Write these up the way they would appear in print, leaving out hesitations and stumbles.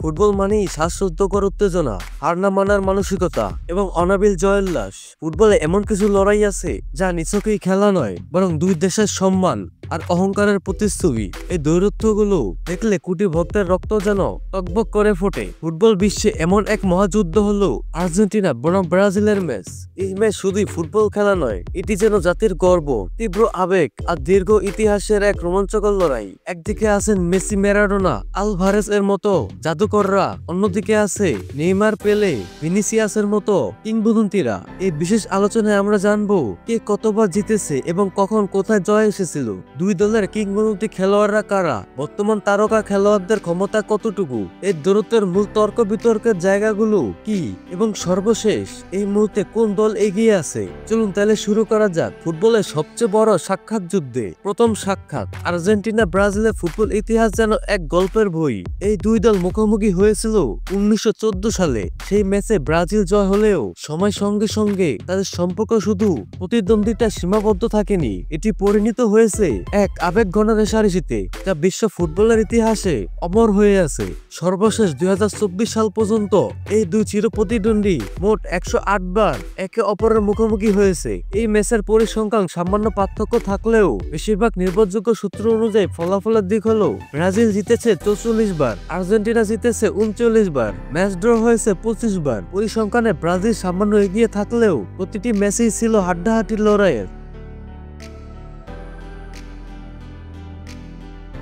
Football মানেই শ্বাসরুদ্ধকর উত্তেজনা, হার না মানার মানসিকতা এবং অনাবিল জয়োল্লাস। ফুটবলে এমন কিছু লড়াই আছে যা নিছকই খেলা নয়, বরং দুই দেশের সম্মান আর অহংকারের প্রতিচ্ছবি। এই দৈরথ্যগুলো দেখলে কোটি ভক্তের রক্ত যেন টকবক করে ফোটে। ফুটবল বিশ্বে এমন এক মহাযুদ্ধ হলো আর্জেন্টিনা বনাম ব্রাজিলের ম্যাচ। এই ম্যাচ শুধুই ফুটবল খেলা নয়, এটি যেন জাতির গর্ব, তীব্র আবেগ আর দীর্ঘ ইতিহাসের এক রোমাঞ্চকর লড়াই। একদিকে আছেন মেসি, ম্যারাডোনা, আলভারেজ এর মতো জাদুকররা, অন্যদিকে আছে নেইমার, পেলে, ভিনিসিয়াসের মতো কিংবদন্তিরা। এই বিশেষ আলোচনায় আমরা জানবো কে কতবার জিতেছে এবং কখন কোথায় জয় এসেছিল, দুই দলের কিংবদন্তি খেলোয়াড়রা কারা, বর্তমান তারকা খেলোয়াড়দের ক্ষমতা কতটুকু, এই দূরত্বের মূল তর্ক বিতর্কের জায়গাগুলো কি, এবং সর্বশেষ এই মুহূর্তে কোন দল এগিয়ে আছে। চলুন তাহলে শুরু করা যাক ফুটবলের সবচেয়ে বড় সাক্ষাৎ যুদ্ধে। প্রথম সাক্ষাৎ আর্জেন্টিনা ব্রাজিলের ফুটবল ইতিহাস যেন এক গল্পের বই। এই দুই দল মুখোমুখি হয়েছিল 1914 সালে। সেই ম্যাচে ব্রাজিল জয় হলেও সময় সঙ্গে সঙ্গে তাদের সম্পর্ক শুধু প্রতিদ্বন্দ্বিতা সীমাবদ্ধ থাকেনি, এটি পরিণত হয়েছে এক আবেগঘন রেষারেষিতে যা বিশ্ব ফুটবলের ইতিহাসে অমর হয়ে আছে। সর্বশেষ 2024 সাল পর্যন্ত এই দুই চিরপ্রতিদ্বন্দ্বী মোট 108 বার একে অপরের মুখোমুখি হয়েছে। এই ম্যাচের পরিসংখ্যান সামান্য পার্থক্য থাকলেও বেশিরভাগ নির্ভরযোগ্য সূত্র অনুযায়ী ফলাফলের দিক হলো ব্রাজিল জিতেছে 44 বার, আর্জেন্টিনা জিতেছে 39 বার, ম্যাচ ড্র হয়েছে 25 বার। পরিসংখ্যানে ব্রাজিল সামান্য এগিয়ে থাকলেও প্রতিটি ম্যাচেই ছিল হাড্ডাহাড্ডি লড়াইয়ের।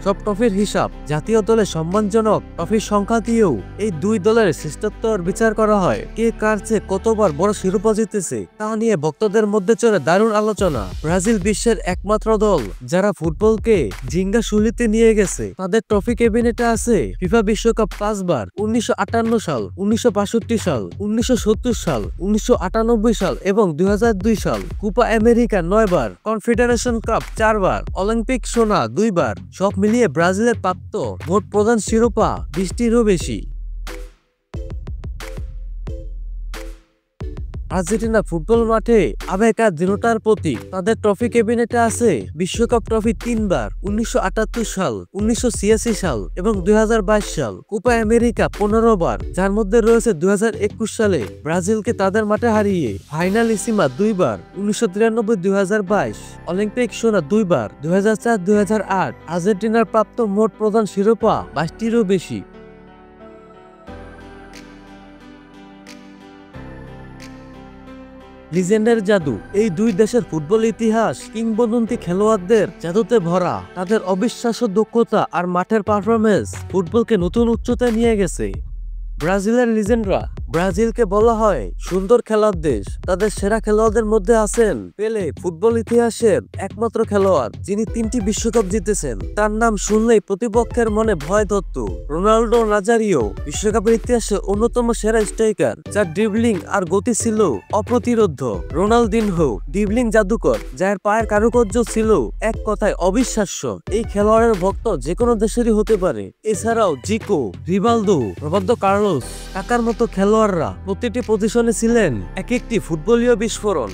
সব ট্রফির হিসাব, জাতীয় দলের সম্মানজনক ট্রফির সংখ্যা দিয়েও এই দুই দলের শ্রেষ্ঠত্বর বিচার করা হয়। কে কার চেয়ে কতবার বড় শিরোপা জিতেছে তা নিয়ে ভক্তদের মধ্যে চলে দারুণ আলোচনা। ব্রাজিল বিশ্বের একমাত্র দল যারা ফুটবলকে জিঙ্গাশুলিতে নিয়ে গেছে। তাদের ট্রফি ক্যাবিনেটে আছে ফিফা বিশ্বকাপ 5 বার, 1958 সাল, 1962 সাল, 1970 সাল, 1998 সাল এবং 2002 সাল, কোপা আমেরিকা 9 বার, কনফেডারেশন কাপ 4 বার, অলিম্পিক সোনা 2 বার। সব মিলিয়ে ব্রাজিলের প্রাপ্ত মোট প্রধান শিরোপা 20টিরও বেশি। আর্জেন্টিনা ফুটবল মাঠে আবেগ আর দৃঢ়তার প্রতীক। তাদের ট্রফি ক্যাবিনেটে আছে বিশ্বকাপ ট্রফি 3 বার, 1978 সাল, 1986 সাল এবং 2022 সাল, কোপা আমেরিকা 15 বার, যার মধ্যে রয়েছে 2021 সালে ব্রাজিলকে তাদের মাঠে হারিয়ে, ফাইনালিসিমা 2 বার, 1993, 2022, অলিম্পিক সোনা 2 বার, 2004, 2008। আর্জেন্টিনার প্রাপ্ত মোট প্রধান শিরোপা 22টিরও বেশি। লিজেন্ডের জাদু, এই দুই দেশের ফুটবল ইতিহাস কিংবদন্তি খেলোয়াড়দের জাদুতে ভরা। তাদের অবিশ্বাস্য দক্ষতা আর মাঠের পারফরমেন্স ফুটবলকে নতুন উচ্চতায় নিয়ে গেছে। ব্রাজিলের লিজেন্ডরা, ব্রাজিলকে বলা হয় সুন্দর খেলার দেশ। তাদের সেরা খেলোয়াড়দের মধ্যে আছেন পেলে, ফুটবল ইতিহাসের একমাত্র খেলোয়াড় যিনি 3টি বিশ্বকাপ জিতেছেন। তার নাম শুনলেই প্রতিপক্ষের মনে ভয় ধরত। রোনাল্ডো নাজারিও, বিশ্বকাপের ইতিহাসে অন্যতম সেরা স্ট্রাইকার যার ড্রিবলিং আর গতি ছিল অপ্রতিরোধ্য। রোনালদিনহো, ড্রিবলিং জাদুকর যার পায়ের কারুকার্য ছিল এক কথায় অবিশ্বাস্য। এই খেলোয়াড়ের ভক্ত যে কোনো দেশেরই হতে পারে। এছাড়াও জিকো, রিভালদো, রবার্তো কার্লোস, কাকার মতো খেলোয়াড় প্রতিটি পজিশনে ছিলেন এক একটি ফুটবলীয় বিস্ফোরণ।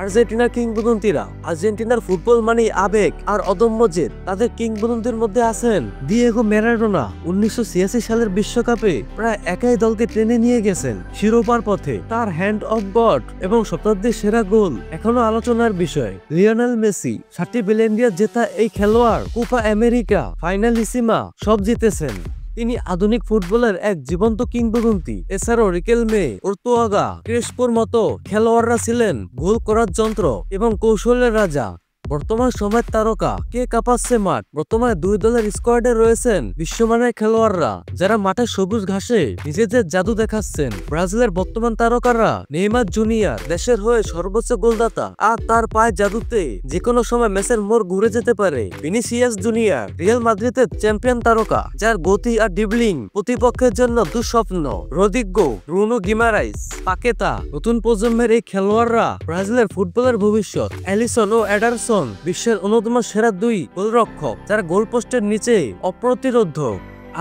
আর্জেন্টিনার কিংবদন্তিরা, আর্জেন্টিনার ফুটবল মানে আবেগ আর অদম্য জেদ। তাদের কিংবদন্তির মধ্যে আছেন দিয়েগো ম্যারাডোনা, 1986 সালের বিশ্বকাপে প্রায় একাই দলকে টেনে নিয়ে গেছেন শিরোপার পথে। তার হ্যান্ড অফ গড এবং শতাব্দীর সেরা গোল এখনো আলোচনার বিষয়। লিওনেল মেসি, 7টি ব্যালন ডি'অর জেতা এই খেলোয়াড় কোপা আমেরিকা, ফাইনালিসিমা সব জিতেছেন। তিনি আধুনিক ফুটবলের এক জীবন্ত কিংবদন্তি। এছাড়াও রিকেলমে, ওর্তুয়াগা, ক্রেসপোর মতো খেলোয়াড়রা ছিলেন গোল করার যন্ত্র এবং কৌশলের রাজা। বর্তমান সময়ের তারকা, কে কাঁপাচ্ছে মাঠ। বর্তমানে দুই দলের স্কোয়াডে রয়েছেন বিশ্বমানের খেলোয়াড়রা যারা মাঠের সবুজ ঘাসে নিজেদের জাদু দেখাচ্ছেন। ব্রাজিলের বর্তমান তারকারা নেইমার জুনিয়র, দেশের হয়ে সর্বোচ্চ গোলদাতা আর তার পায়ের জাদুতে যেকোনো সময় ম্যাচের মোড় ঘুরে যেতে পারে। ভিনিসিয়াস জুনিয়র, রিয়াল মাদ্রিদের চ্যাম্পিয়ন তারকা যার গতি আর ড্রিবলিং প্রতিপক্ষের জন্য দুঃস্বপ্ন। রদ্রিগো, ব্রুনো গিমারাইস, পাকেতা, নতুন প্রজন্মের এই খেলোয়াড়রা ব্রাজিলের ফুটবলের ভবিষ্যৎ। অ্যালিসন ও এডারসন বিশ্বের অন্যতম সেরা দুই গোলরক্ষক যারা গোলপোস্টের নিচে অপ্রতিরোধ্য।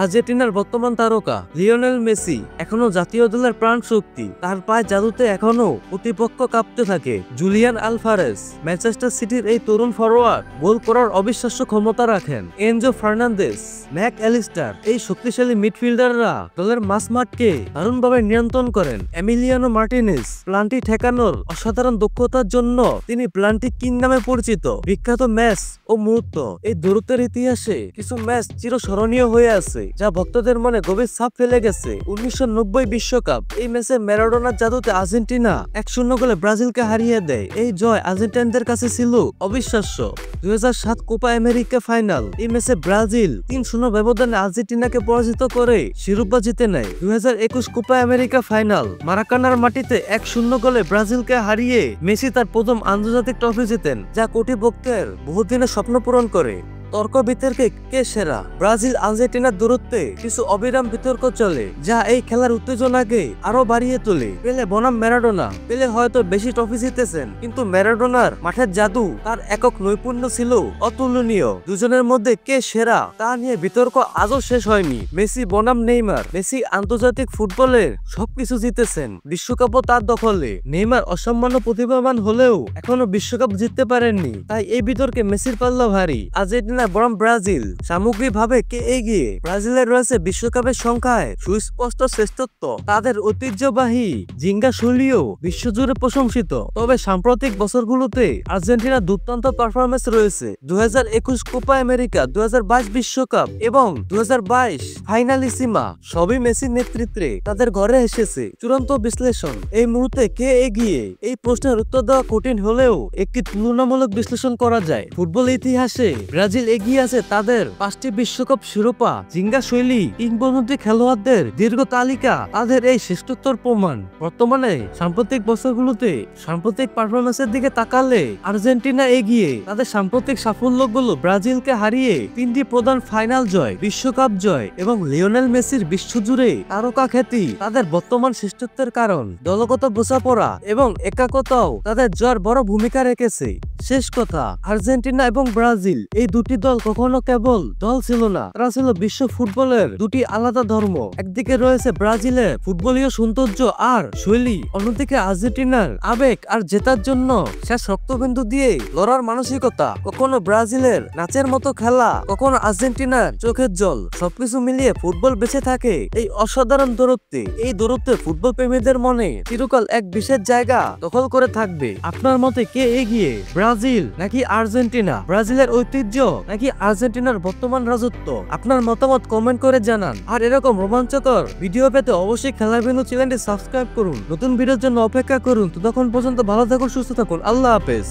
আর্জেন্টিনার বর্তমান তারকা লিওনেল মেসি এখনো জাতীয় দলের প্রাণ শক্তি। তার পায়ে জাদুতে এখনো প্রতিপক্ষ কাঁপতে থাকে। জুলিয়ান আলভারেজ ম্যানচেস্টার সিটির এই তরুণ ফরোয়ার্ড গোল করার অবিশ্বাস্য ক্ষমতা রাখেন। এনজো ফার্নান্দেস, ম্যাক অ্যালিস্টার এই শক্তিশালী মিডফিল্ডাররা দলের মাঝমাঠকে দারুণভাবে নিয়ন্ত্রণ করেন। এমিলিয়ানো মার্টিনেজ প্লান্টি ঠেকানোর অসাধারণ দক্ষতার জন্য তিনি প্লান্টি কিং নামে পরিচিত। বিখ্যাত ম্যাচ ও মুহূর্ত। এই দূরত্বের ইতিহাসে কিছু ম্যাচ চিরস্মরণীয় হয়ে আছে, যা ভক্তদের মনে গভীর ছাপ ফেলে গেছে। 1990 বিশ্বকাপ, এই ম্যাচে ম্যারাডোনার জাদুতে আর্জেন্টিনা 1-0 গোলে ব্রাজিলকে হারিয়ে দেয়। এই জয় আর্জেন্টাইনদের কাছে ছিল অবিশ্বাস্য। 2007 কোপা আমেরিকা ফাইনাল, এই ম্যাচে ব্রাজিল 3-0 ব্যবধানে আর্জেন্টিনাকে পরাজিত করে শিরোপা জিতে নেয়। 2021 কোপা আমেরিকা ফাইনাল, মারাকানার মাটিতে 1-0 গোলে ব্রাজিলকে হারিয়ে মেসি তার প্রথম আন্তর্জাতিক ট্রফি জেতেন, যা কোটি ভক্তের বহুদিনের স্বপ্ন পূরণ করে। তর্ক বিতর্কে কে সেরা? ব্রাজিল আর্জেন্টিনার দূরত্বে কিছু অবিরাম বিতর্ক চলে, যা এই খেলার উত্তেজনাকে আরো বাড়িয়ে তোলে। পেলে বনাম ম্যারাডোনা, পেলে হয়তো বেশি ট্রফি জিতেছেন, কিন্তু ম্যারাডোনার মাঠের জাদু, তার একক নৈপুণ্য ছিল অতুলনীয়। দুজনের মধ্যে কে সেরা তা নিয়ে বিতর্ক আজও শেষ হয়নি। মেসি বনাম নেইমার, মেসি আন্তর্জাতিক ফুটবলের সবকিছু জিতেছেন, বিশ্বকাপও তার দখলে। নেইমার অসামান্য প্রতিভাবান হলেও এখনো বিশ্বকাপ জিততে পারেননি, তাই এই বিতর্কে মেসির পাল্লা ভারী। আর্জেন্টিনা বরং ব্রাজিল, সামগ্রিকভাবে কে এগিয়ে? ব্রাজিলের রয়েছে বিশ্বকাপের সংখ্যায় সুস্পষ্ট শ্রেষ্ঠত্ব, তাদের ঐতিহ্যবাহী জিঙ্গা শৈলীও বিশ্বজুড়ে প্রশংসিত। তবে সাম্প্রতিক বছরগুলোতে আর্জেন্টিনার দুর্দান্ত পারফরমেন্স রয়েছে। 2021 কোপা আমেরিকা, 2022 বিশ্বকাপ এবং 2022 ফাইনালিসিমা সবই মেসির নেতৃত্বে তাদের ঘরে এসেছে। চূড়ান্ত বিশ্লেষণ, এই মুহূর্তে কে এগিয়ে? এই প্রশ্নের উত্তর দেওয়া কঠিন হলেও একটি তুলনামূলক বিশ্লেষণ করা যায়। ফুটবল ইতিহাসে ব্রাজিল এগিয়ে আছে তাদের 5টি বিশ্বকাপ শিরোপা, জিঙ্গা শৈলী, কিংবদন্তি খেলোয়াড়দের দীর্ঘ তালিকা তাদের এই শ্রেষ্ঠত্বর প্রমাণ। বর্তমানে সাম্প্রতিক বছরগুলোতে সাম্প্রতিক পারফরমেন্সের দিকে তাকালে আর্জেন্টিনা এগিয়ে। তাদের সাম্প্রতিক সাফল্যগুলো ব্রাজিলকে হারিয়ে 3টি প্রধান ফাইনাল জয়, বিশ্বকাপ জয় এবং লিওনেল মেসির বিশ্বজুড়ে তারকা খ্যাতি তাদের বর্তমান শ্রেষ্ঠত্বের কারণ। দলগত বোঝাপড়া এবং একাকতাও তাদের জয়ের বড় ভূমিকা রেখেছে। শেষ কথা, আর্জেন্টিনা এবং ব্রাজিল এই দুটি দল কখনো কেবল দল ছিল না, তারা ছিল বিশ্ব ফুটবলের দুটি আলাদা ধর্ম। একদিকে রয়েছে ব্রাজিলের ফুটবলীয় সৌন্দর্য আর শৈলী, অন্যদিকে আর্জেন্টিনার আবেগ আর জেতার জন্য শেষ রক্তবিন্দু দিয়ে লড়ার মানসিকতা। কখনো ব্রাজিলের নাচের মতো খেলা, কখনো আর্জেন্টিনার চোখের জল, সবকিছু মিলিয়ে ফুটবল বেঁচে থাকে এই অসাধারণ দূরত্বে। এই দূরত্বে ফুটবল প্রেমীদের মনে চিরকাল এক বিশেষ জায়গা দখল করে থাকবে। আপনার মতে কে এগিয়ে, ব্রাজিল নাকি আর্জেন্টিনা? ব্রাজিলের ঐতিহ্য নাকি আর্জেন্টিনার বর্তমান রাজত্ব? আপনার মতামত কমেন্ট করে জানান। আর এরকম রোমাঞ্চকর ভিডিও পেতে অবশ্যই খেলার বিন্দু চ্যানেলটি সাবস্ক্রাইব করুন। নতুন ভিডিওর জন্য অপেক্ষা করুন। ততক্ষণ পর্যন্ত ভালো থাকুন, সুস্থ থাকুন। আল্লাহ হাফেজ।